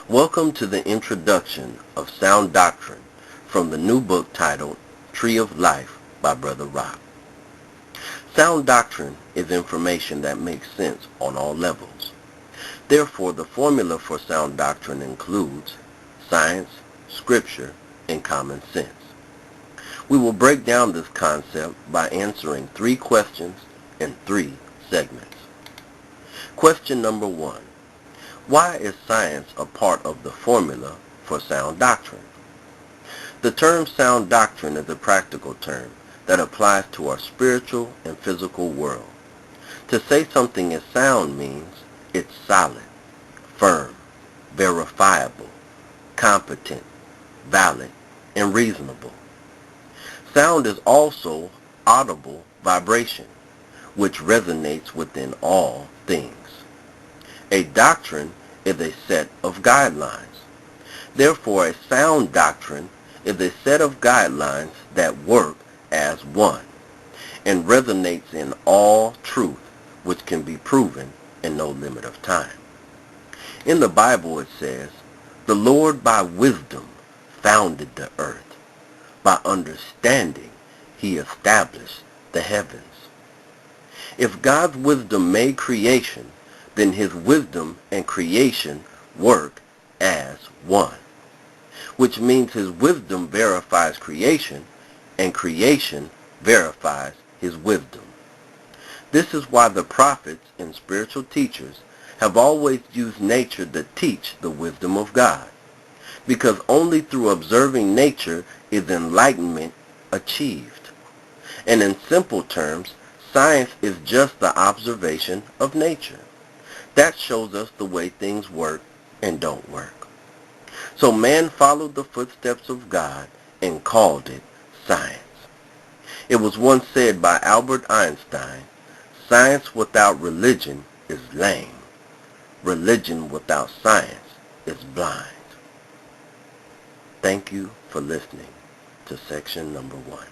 Welcome to the introduction of Sound Doctrine from the new book titled Tree of Life by Brother Rock. Sound doctrine is information that makes sense on all levels. Therefore, the formula for sound doctrine includes science, scripture, and common sense. We will break down this concept by answering 3 questions in 3 segments. Question number 1. Why is science a part of the formula for sound doctrine? The term sound doctrine is a practical term that applies to our spiritual and physical world. To say something is sound means it's solid, firm, verifiable, competent, valid, and reasonable. Sound is also audible vibration, which resonates within all things. A doctrine is a set of guidelines. Therefore, a sound doctrine is a set of guidelines that work as one and resonates in all truth, which can be proven in no limit of time. In the Bible it says, "The Lord by wisdom founded the earth. By understanding he established the heavens." If God's wisdom made creation, then his wisdom and creation work as one, which means his wisdom verifies creation and creation verifies his wisdom. This is why the prophets and spiritual teachers have always used nature to teach the wisdom of God, because only through observing nature is enlightenment achieved. And in simple terms, science is just the observation of nature. That shows us the way things work and don't work. So man followed the footsteps of God and called it science. It was once said by Albert Einstein, "Science without religion is lame. Religion without science is blind." Thank you for listening to section number 1.